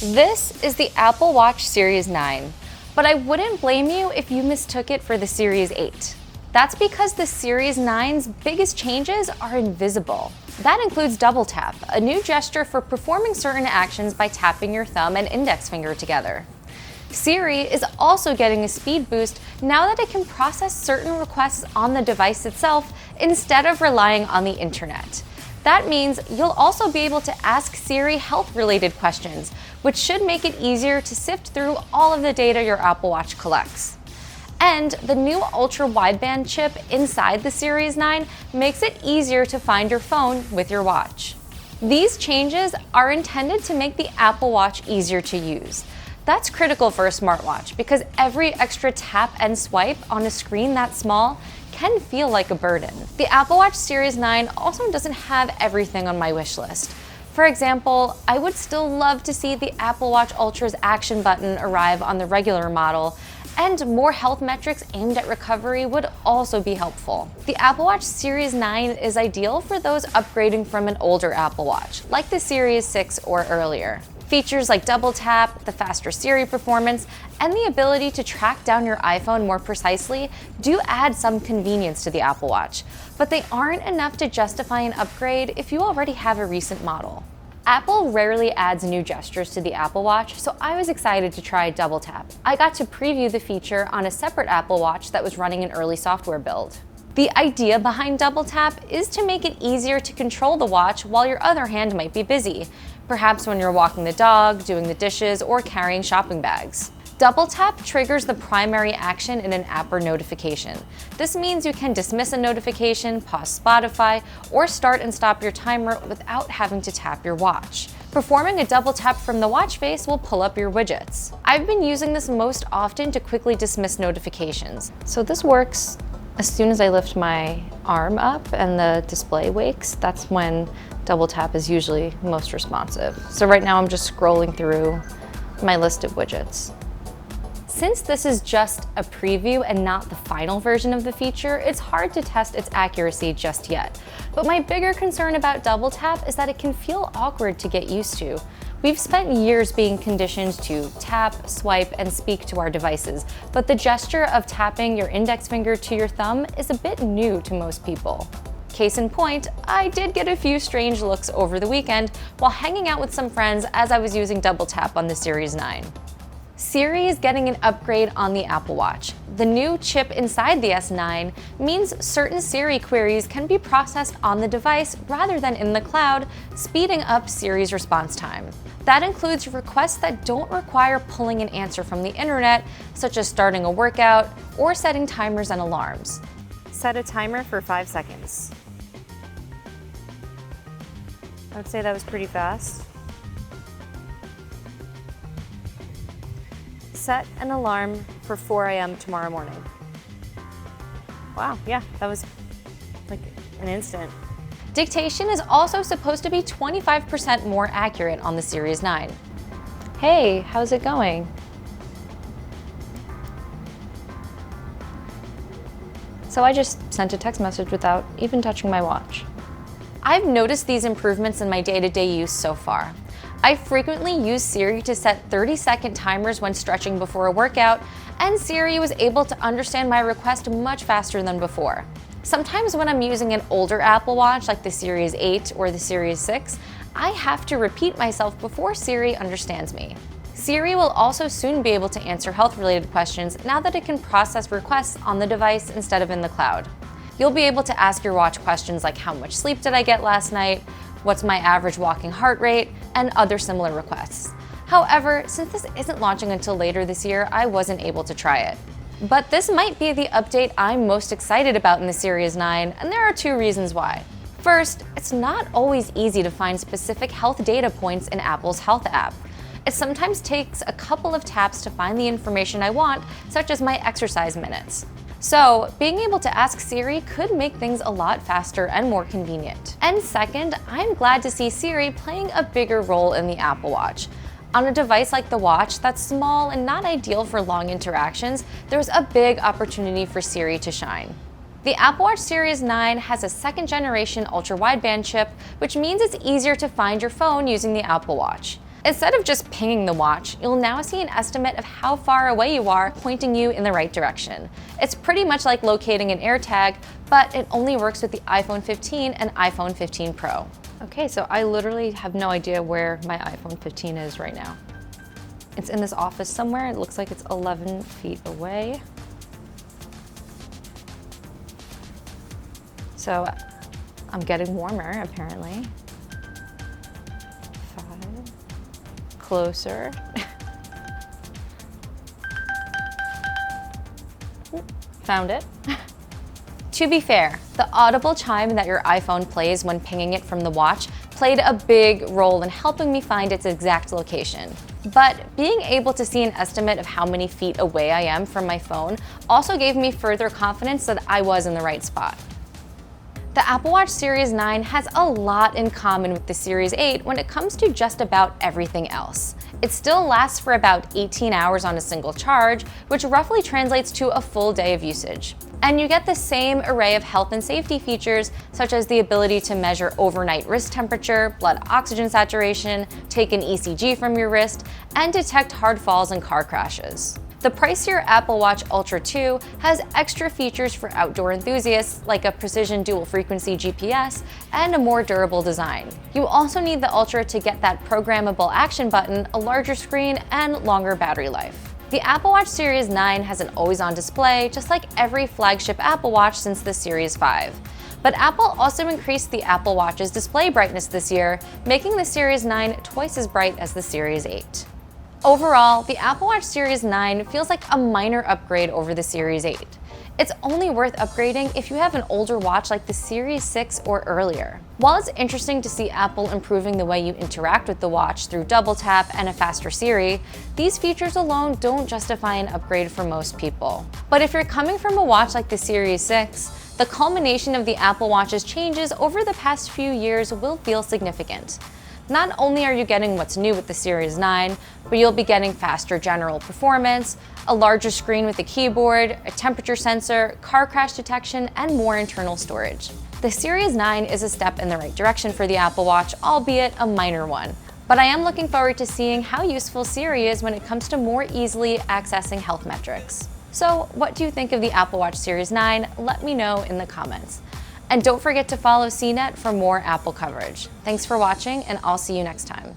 This is the Apple Watch Series 9, but I wouldn't blame you if you mistook it for the Series 8. That's because the Series 9's biggest changes are invisible. That includes double tap, a new gesture for performing certain actions by tapping your thumb and index finger together. Siri is also getting a speed boost now that it can process certain requests on the device itself instead of relying on the internet. That means you'll also be able to ask Siri health-related questions, which should make it easier to sift through all of the data your Apple Watch collects. And the new ultra-wideband chip inside the Series 9 makes it easier to find your phone with your watch. These changes are intended to make the Apple Watch easier to use. That's critical for a smartwatch because every extra tap and swipe on a screen that small can feel like a burden. The Apple Watch Series 9 also doesn't have everything on my wish list. For example, I would still love to see the Apple Watch Ultra's action button arrive on the regular model, and more health metrics aimed at recovery would also be helpful. The Apple Watch Series 9 is ideal for those upgrading from an older Apple Watch, like the Series 6 or earlier. Features like double tap, the faster Siri performance, and the ability to track down your iPhone more precisely do add some convenience to the Apple Watch, but they aren't enough to justify an upgrade if you already have a recent model. Apple rarely adds new gestures to the Apple Watch, so I was excited to try double tap. I got to preview the feature on a separate Apple Watch that was running an early software build. The idea behind double tap is to make it easier to control the watch while your other hand might be busy, perhaps when you're walking the dog, doing the dishes, or carrying shopping bags. Double tap triggers the primary action in an app or notification. This means you can dismiss a notification, pause Spotify, or start and stop your timer without having to tap your watch. Performing a double tap from the watch face will pull up your widgets. I've been using this most often to quickly dismiss notifications. So this works as soon as I lift my arm up and the display wakes. That's when double tap is usually most responsive. So right now I'm just scrolling through my list of widgets. Since this is just a preview and not the final version of the feature, it's hard to test its accuracy just yet. But my bigger concern about double tap is that it can feel awkward to get used to. We've spent years being conditioned to tap, swipe, and speak to our devices, but the gesture of tapping your index finger to your thumb is a bit new to most people. Case in point, I did get a few strange looks over the weekend while hanging out with some friends as I was using double tap on the Series 9. Siri is getting an upgrade on the Apple Watch. The new chip inside the S9 means certain Siri queries can be processed on the device rather than in the cloud, speeding up Siri's response time. That includes requests that don't require pulling an answer from the internet, such as starting a workout or setting timers and alarms. Set a timer for 5 seconds. I would say that was pretty fast. Set an alarm for 4 a.m. tomorrow morning. Wow, yeah, that was like an instant. Dictation is also supposed to be 25% more accurate on the Series 9. Hey, how's it going? So I just sent a text message without even touching my watch. I've noticed these improvements in my day-to-day use so far. I frequently use Siri to set 30-second timers when stretching before a workout, and Siri was able to understand my request much faster than before. Sometimes when I'm using an older Apple Watch like the Series 8 or the Series 6, I have to repeat myself before Siri understands me. Siri will also soon be able to answer health-related questions now that it can process requests on the device instead of in the cloud. You'll be able to ask your watch questions like how much sleep did I get last night, what's my average walking heart rate, and other similar requests. However, since this isn't launching until later this year, I wasn't able to try it. But this might be the update I'm most excited about in the Series 9, and there are 2 reasons why. First, it's not always easy to find specific health data points in Apple's Health app. It sometimes takes a couple of taps to find the information I want, such as my exercise minutes. So, being able to ask Siri could make things a lot faster and more convenient. And second, I'm glad to see Siri playing a bigger role in the Apple Watch. On a device like the watch that's small and not ideal for long interactions, there's a big opportunity for Siri to shine. The Apple Watch Series 9 has a second-generation ultra-wideband chip, which means it's easier to find your phone using the Apple Watch. Instead of just pinging the watch, you'll now see an estimate of how far away you are, pointing you in the right direction. It's pretty much like locating an AirTag, but it only works with the iPhone 15 and iPhone 15 Pro. Okay, so I literally have no idea where my iPhone 15 is right now. It's in this office somewhere. It looks like it's 11 feet away. So I'm getting warmer, apparently. 5. Closer. Found it. To be fair, the audible chime that your iPhone plays when pinging it from the watch played a big role in helping me find its exact location. But being able to see an estimate of how many feet away I am from my phone also gave me further confidence that I was in the right spot. The Apple Watch Series 9 has a lot in common with the Series 8 when it comes to just about everything else. It still lasts for about 18 hours on a single charge, which roughly translates to a full day of usage. And you get the same array of health and safety features, such as the ability to measure overnight wrist temperature, blood oxygen saturation, take an ECG from your wrist, and detect hard falls and car crashes. The pricier Apple Watch Ultra 2 has extra features for outdoor enthusiasts, like a precision dual-frequency GPS and a more durable design. You also need the Ultra to get that programmable action button, a larger screen, and longer battery life. The Apple Watch Series 9 has an always-on display, just like every flagship Apple Watch since the Series 5. But Apple also increased the Apple Watch's display brightness this year, making the Series 9 twice as bright as the Series 8. Overall, the Apple Watch Series 9 feels like a minor upgrade over the Series 8. It's only worth upgrading if you have an older watch like the Series 6 or earlier. While it's interesting to see Apple improving the way you interact with the watch through double tap and a faster Siri, these features alone don't justify an upgrade for most people. But if you're coming from a watch like the Series 6, the culmination of the Apple Watch's changes over the past few years will feel significant. Not only are you getting what's new with the Series 9, but you'll be getting faster general performance, a larger screen with a keyboard, a temperature sensor, car crash detection, and more internal storage. The Series 9 is a step in the right direction for the Apple Watch, albeit a minor one. But I am looking forward to seeing how useful Siri is when it comes to more easily accessing health metrics. So, what do you think of the Apple Watch Series 9? Let me know in the comments. And don't forget to follow Cnet for more Apple coverage. Thanks for watching, and I'll see you next time.